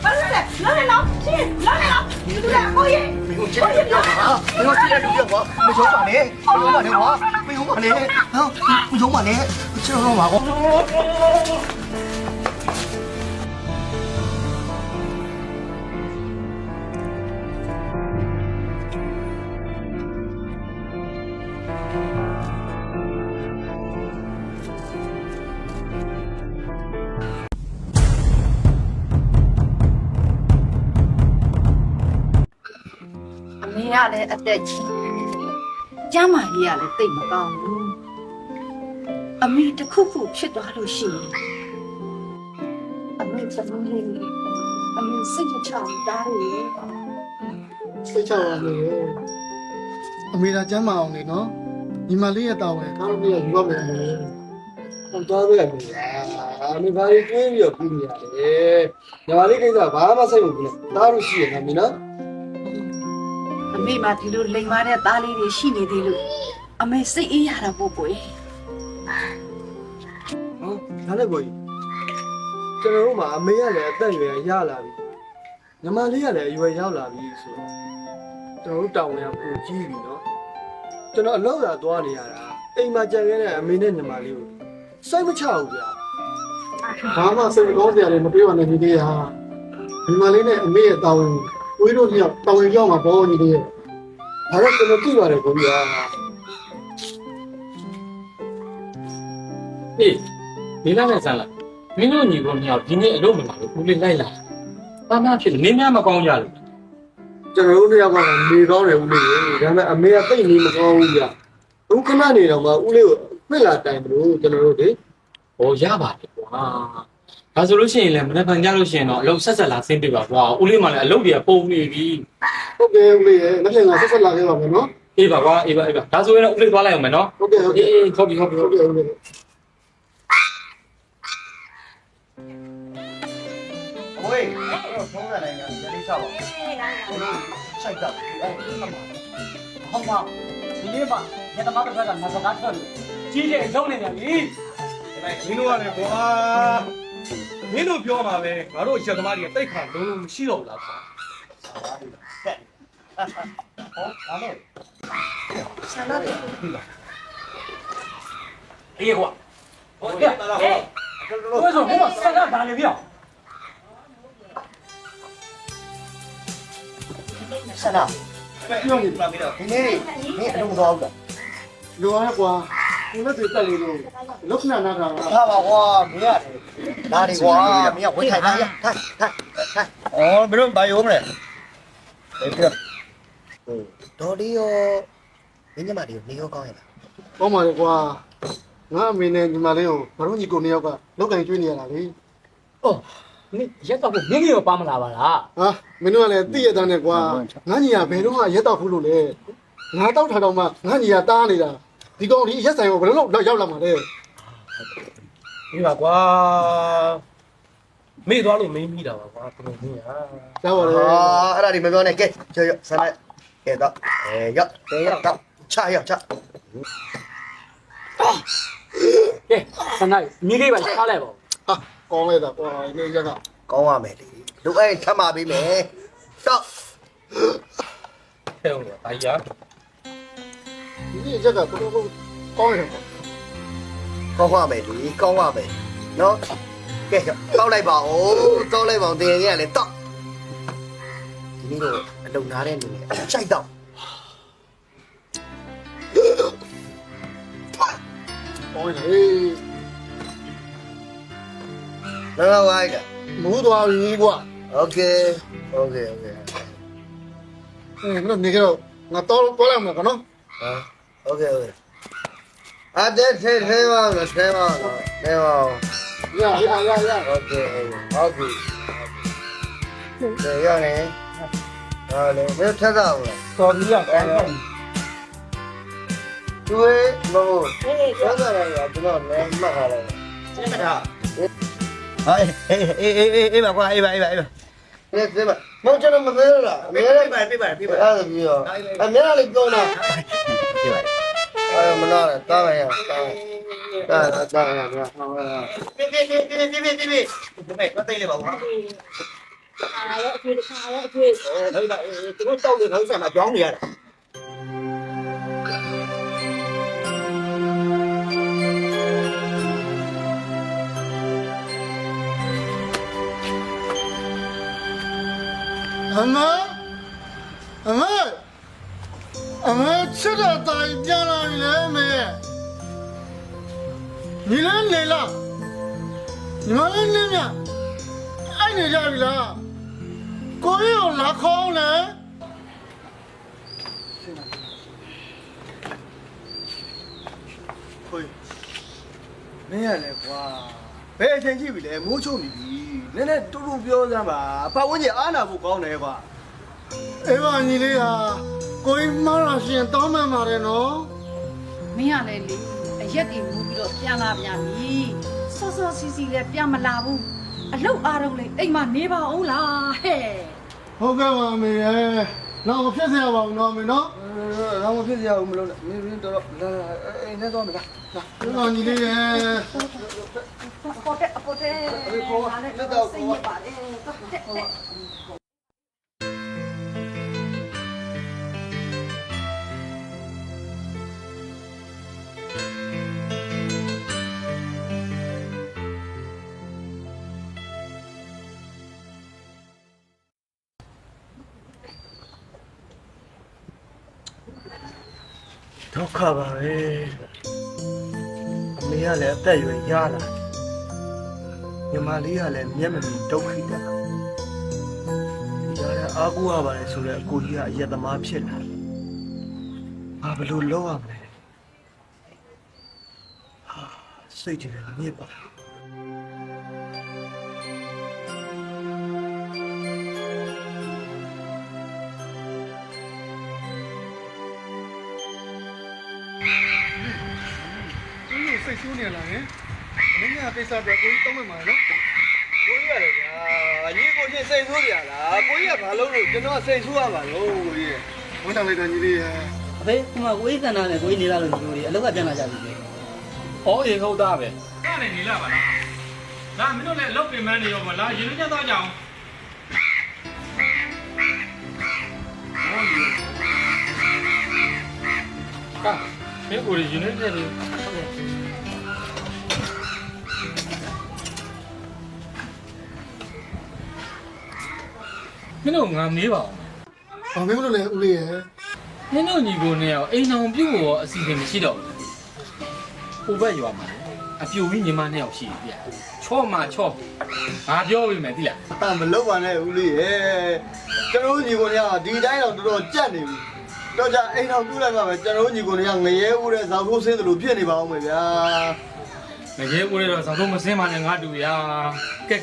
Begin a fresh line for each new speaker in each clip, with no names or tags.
ဘာလဲလောနေလောရှင်းလောနေလောဒီလိုလားကိုကြီးမင်းကိုချက်ရပါမင်းကိုချက်ရလို့ကွာမချုံးပါနဲ့မချုံးပါနဲ့ကွာမချုံးပါနဲ့ဟမ်မချုံးပါနဲ့ချက်တော့မှာကွာ
ရလည်းအသက်ကြီးကျမ်းမာရေးကလည်းတိတ်မကောင်းဘူးအမေတခုခုဖြစ်သွားလို့ရှိရင်အမေသမီးလေးအမေစိတ်ချမ်းသာတယ်
စိတ်ချပါလေအမေသာကျမ်းမအောင်လေနော်ညီမလေးရဲ့တာဝန်ကားလို့ပြရယူရမယ်ဟောသွားပဲလေအမေဘာကြီးတွေးပြီးတော့ပြီးနေရတယ်ညီမလေးကိစ္စဘာမှစိတ်မပူနဲ့တားလို့ရှိရနော်မင်းနော်
အမေမှဒီလိုလိမ်မာတဲ့သားလေးတွေရှိနေသေးလို့အမေစိတ်အေးရတာပို့ပွေ
ဟောဒါလည်းကိုကြီးကျွန်တော်တို့မှာအမေကလည်းအသက်အရွယ်ရလာပြီညီမလေးကလည်းအရွယ်ရောက်လာပြီဆိုတော့ကျွန်တော်တို့တောင်းရပူကြီးပြီနော်ကျွန်တော်အလောက်သာသွားနေရတာအိမ်မှာကြံခဲ့တဲ့အမေနဲ့ညီမလေးကိုစိတ်မချဘူးဗျာဘာမှစိတ်မကောင်းစရာလည်းမပြေပါနဲ့ဒီလေးဟာညီမလေးနဲ့အမေရဲ့တာဝန်ဝေးတို့ညတာဝန်ကြောက်မှာဘောညီလေးရဲ့ဒါတော့ကျွန်တော်ကြည့်ပါတယ်ကိုကြီးဟာ
ဟေးနေလာနဲ့ဆန်းလာမင်းတို့ညီကိုမြောက်ဒီနေ့အလုပ်မလာဘူးဦးလေးလိုက်လာဘာမှဖြစ်နေများမကောင်းကြလို့
ကျွန်တော်တို့နှစ်ယောက်ကနေကောင်းတယ်ဦးလေးရေဒါပေမဲ့အမေကတိတ်နေမကောင်းဘူးဗျာဦးခဏနေတော့မှဦးလေးကိုပြစ်လာတိုင်မလို့ကျွန်တော်တို့လေ
ဟောရပါတယ်ကွာဒါဆိုလို့ရှိရင်လည်းမနေ့ကကြလို့ရှိရင်တော့အလုပ်ဆက်ဆက်လာဆင်းပြပါကွာဦးလေးမှလည်းအလုပ်တွေကပုံနေပြီ
ဟုတ်ကဲ့ဦးလေးရေနှစ်ပြန်ကဆက်ဆက်လာခဲ့ပါမယ်နော်
အေးပါကွာအေးပါဒါဆိုရင်တော့ဦးလေးသွားလိုက်အောင်မယ်နော်
ဟုတ်ကဲ့ဟုတ်ကဲ့
အေးဟုတ်ပြီဟုတ်ပြီ
ဟုတ်ကဲ့ဦးလေးအဝေးဖုန်းလိုက်နေတာလေးချပါဆိုင်တော့
ဟုတ်ပါဒီနေ့မှညတမတစ်ခါကငါစကားထွက်လို့ကြီးတယ်လုံးနေတယ်လी
မင်းတို့ကလည်းကွာမင်းတို့ပြောမှာပဲငါတို့ရက်သမားတွေကတိတ်ခါလုံးလုံးမရှိတော့ဘူးလားကွာ
အေးကွာဟုတ်ကဲ့ဘယ်ဆိုဟိုစကားဒါလေးပြော
ဆန္ဒ
ပြောနေပါ
ဒီနေ့မင်းအလုံးသွားဘူးလား
လိုရကွာဒီမဲ့တွေတက်လေးလို့လုခဏနာတာ
ဟာပါကွာမင်းရတယ်ဒါတွေကွာမင်းကဝေးထိုင်လာရထိုင်ဩဘယ်လိုဘာရောမလဲအေးပြဒေါ်လေးရောမင်းညမလေးကိုနေရောကောင်းရလား
ကောင်းပါလေကွာငါအမေနဲ့ညီမလေးကိုဘာလို့ညီကိုနှစ်ယောက်ကလောက်ကင်ကျွေးနေရတာလေ
အော်မင်းရက်တော့မင်းကြီးရောပါမလာပါလား
ဟာမင်းတို့ကလည်းသိရတဲ့နဲ့ကွာငါညီကဘယ်တော့မှရက်တော့ဘူးလို့လေငါတောက်ထားတော့မှငါညီကတားနေတာဒီကောင်ဒီရက်ဆိုင်ကိုဘယ်လိုလုပ်ရောက်လာမှာလဲ
ဒီပါကွာမေ့သွားလို့မင်းမိတာပါကွာဘယ်လိုမျိုးอ่ะ
ရောက်ပါလေ
ဟာအဲ့ဒါဒီမပြောနဲ့ကဲရောဆန္ဒကဲတော့ရောတော့ချရောချ
ကဲစနိုက်မိလေးပါထားလိုက်ပါ
ဟာကောင်းလိုက်တာကွာဒီရက်က
ကောင်းရမယ်လေလူအဲ့ထပ်มาပေးမယ်တော့
ထဲအောင်လို့အာကြီး
ဒီရက်ကတော်တော်ကောင်းရတယ်ကွာ
ကောင်းရမယ်လေကောင်းရမယ်နော်ကဲတောက်လိုက်ပါဦးတောက်လိုက်ပါဦးတင်ရလေတော့ဒီနေ့တော့အလုံနာတဲ့နေနဲ့စိုက်တော့
ကောင်းတယ်
လောဝိုင်းက
မူးသွားပြီကွာ
โอเคโอเคโอเค
ဘယ်လိုနေကြတော့ငါတော့ပေါ်လာမှာကနော်
โอเคโอเคအတဲ့ထဲပါလားထဲပါလားထဲပါ
ရ
โอเคဟုတ်ပြီရနေဟာလေမင်းထက်တော့လား
တော်ကြီးကကောင်းတယ်
သူ့ရဲ့မဟုတ်ဆက်စားရတာကျွန်တော်လည်းမှတ်ထားတယ်
စင်မတာ
အေးပါကွာအေးပါဒီမှာမဟုတ်ကျွန်တော်မသေးလားအမေလည်း
ပြပါပြပါ
အဲ့ဒါပြီးတော့အမေလည်းပြောတာ
ပြပါ
မနာနဲ့တားမယ်ရတားရ
ပြေ
ပြေ
မသိလေပါဘူး
အားရအကျွေးတစ်ခါရအကျွေး
ဟုတ်လားသူတို့တောက်တဲ့ခေါင်းဆန်မှာကြောင်းနေရတာ
အမေချစ်တဲ့တိုင်ပြန်လာပြီလေအမေညီလေးနေလားညီမလေးနေမြအဲ့နေကြပြီလားကိုကြီးကိုလာခေါင်းလေ
ခွေမင်းရလဲကွာဘယ်အချိန်ကြည့်ပြီလဲမိုးချုံနေပြီနည်းနည်းတူတူပြောစမ်းပါပတ်ဝန်းကျင်အားနာဖို့ကောင်းတယ်ကွာ
အေးပါညီလေးဟာကိုကြီးမှားတာရှင်တောင်းမှန်ပါတယ်နော်
မင်းကလည်းလေအရက်တွေမူပြီးတော့ပြန်လာပြန်ပြီစောစောစီစီလည်းပြန်မလာဘူးအလုတ်အားတော့လေအိမ်မှာနေပါအောင်လားဟဲ့
ဟုတ်ကဲ့ပါအမေရဲ့တော့မဖြစ်เสียပါဘူးနော်အမေနော်
တော့မဖြစ်ရဘူးမလို့နဲ့မင်းတော့လာအိမ်နဲ့တော့မလားလာ
ဒီကောင်ညီလေးရဲ့
အပေါ်တဲ့လက်တော့စိတ်ရပါလေတက်
ဒုက္ခပါပဲအမေကလည်းအသက်အရွယ်ရလာညီမလေးကလည်းမျက်မမြင်ဒုက္ခိတဒါလည်းအားကိုးရပါတယ်ဆိုတော့အကိုကြီးကအယက်သမားဖြစ်လာဘာဘလို့လုပ်ရမလဲဟာစိတ်ကြီးလည်းမြစ်ပါ
စိတ်ဆိုးနေလားဟင်မင်းကကိစ္စအတွက်ကိုကြီးတောင်းမှန်ပါနော်
ကိုကြီးရတယ်ဗျာညီကိုချင်းစိတ်ဆိုးကြလားကိုကြီးကဘာလို့လို့ကျွန်တော်စိတ်ဆိုးရပါလို့ကိုကြီး
ဝန်တောင်းလိုက်တာညီလေးရဲ့
အဖေကကိုကြီးကန်တာနဲ့ကိုကြီးနေလာလို့ညီတို့တွေအလောက်ကပြန်လာကြပြီလေ
။အော်ရေဟုတ်သားပဲ။အဲ့နဲ့နေလာပါလား။ဒါမင်းတို့လည်းအလုပ်ပြင်ပန်းနေရောမလား။ရင်နှက်သွားကြအောင်။ကဲမင်းကိုရင်နှက်နေတယ်မင်းတို့ငါမေးပါအောင်
ဘာမင်းမလို့လဲဦးလေးရဲ့
မင်းတို့ညီကိုနဲ့ရောအိမ်အောင်ပြုတ်ရောအစီအစဉ်မရှိတော့ဘူးဟိုဘက်ရွာမှာအပြူကြီးညီမနဲ့ယောက်ရှိပြီဗျချော့မှာချော့ငါပြောပြီမယ်သိလား
အမလုပ်ပါနဲ့ဦးလေးရဲ့ကျွန်တော်ညီကိုညဒီတိုင်းတော့တော်တော်ကြက်နေပြီတော့ကြအိမ်တော်ပြုလိုက်ပါမယ်ကျွန်တော်ညီကိုညငရဲဦးတဲ့ဇောက်ထိုးဆင်းသလိုဖြစ်နေပါအောင်မယ်ဗျာ
ငရဲဦးလေးတော့စောင်းတော့မစင်းပါနဲ့ငါတူရကဲ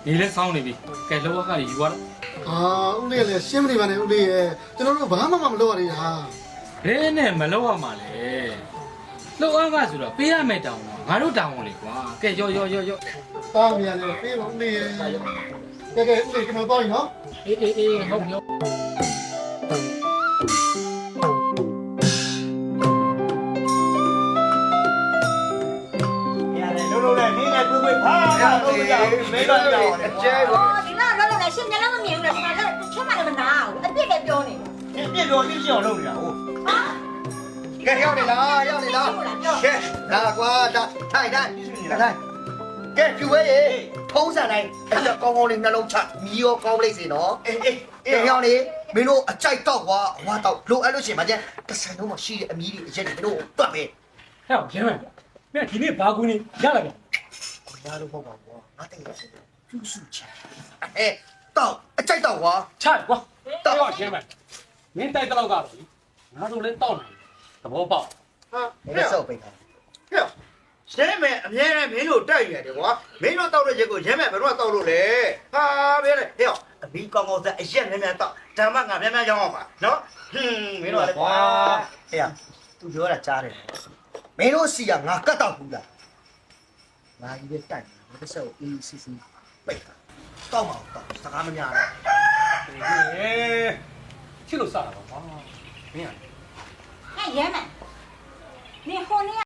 နေလဲစောင်းနေပြီကဲလောကကြီးယူသွားတော့
အာဦးလေးလည်းရှင်းမနေပါနဲ့ဦးလေးရဲ့ကျွန်တော်တို့ဘာမှမလုပ်ရသေးတာ
ဘယ်နဲ့မလောက်ရမှာလဲလောက်အားကဆိုတော့ပေးရမယ်တောင်းတော့ငါတို့တောင်းလေကွာကဲရော
တားမြင်တယ်ပြေးပါဦးလေးရဲ့ကဲဦးလေးကျွန်တော်တော့နော်
အေးဟုတ်ပြော
ရတယ်လုံးနဲ့နင်းနဲ့ကိုကိုဖားတော့ကြမင်းတို့ကြောက်တယ်
အကျဲပါ
ဒီမှာလောလောနဲ့ရှင်မျက်လုံးမမြင်ဘူးလားဒီမှာလက်ချက်မှလည်းမနာဘူးအပြစ်လည်းပြောနေ
ပြည့်တော်ပြည့်ရှောင်းလုပ်နေတာဟုတ်
ဟာ
ကဲရောက်နေလားရောက်နေလားကဲဒါကွာဒါထိုင်ထိုင်ကဲကျူဝဲရေထုံးစံတိုင်းအဲ့ဒါကောင်းကောင်းလေးနှလုံးချမီးရောကောင်းလိုက်စေနော်ကဲရောက်နေမင်းတို့အကြိုက်တော့ကွာဝါတော့လိုအဲ့လို့ရှိရင်မကျန်တဆိုင်လုံးမှာရှိတဲ့အမီးတွေအရက်တွေမင်းတို့တွတ်ပဲ
ဟဲ့ရဲမယ်မင်းဒီနေ့ဘာကူနေရလာပြန်
ကိုရလို့ပေါ့ပါကွာငါတိတ်ရစီကျူးစုချတော့အကြိုက်တော့ကွာ
ချကွာတော့ရဲမယ်မင်းတိုက်တော့ကတော့ငါတို့လည်းတောက်နေသဘောပေါက်
အဲ့ဆောက်ပိတ်တာ
ရဲမယ်အမြဲတမ်းမင်းတို့တိုက်ရတယ်ကွာမင်းတို့တောက်တဲ့ရက်ကိုရဲမယ်ဘယ်တော့တောက်လို့လဲဟာဘယ်လဲဟဲ့အမီကောင်းကောင်းစားအရက်များများတောက်ဓမ္မငါများများရောင်းအောင်ပါနော်ဟင်းမင်းတို့လည်းကွာ
အေးရသူပြောတာကြားတယ်မင်းတို့စီကငါကတ်တော့ဘူးလားငါကြီးပဲတိုက်မတစ်ဆက်ကိုအေးစီစီပိတ်တာတောက်ပါတော့စကားမများတော့
ချစ်လို့စတာပါကွာမင်းက
ဟဲ့ရဲမယ်你好，你。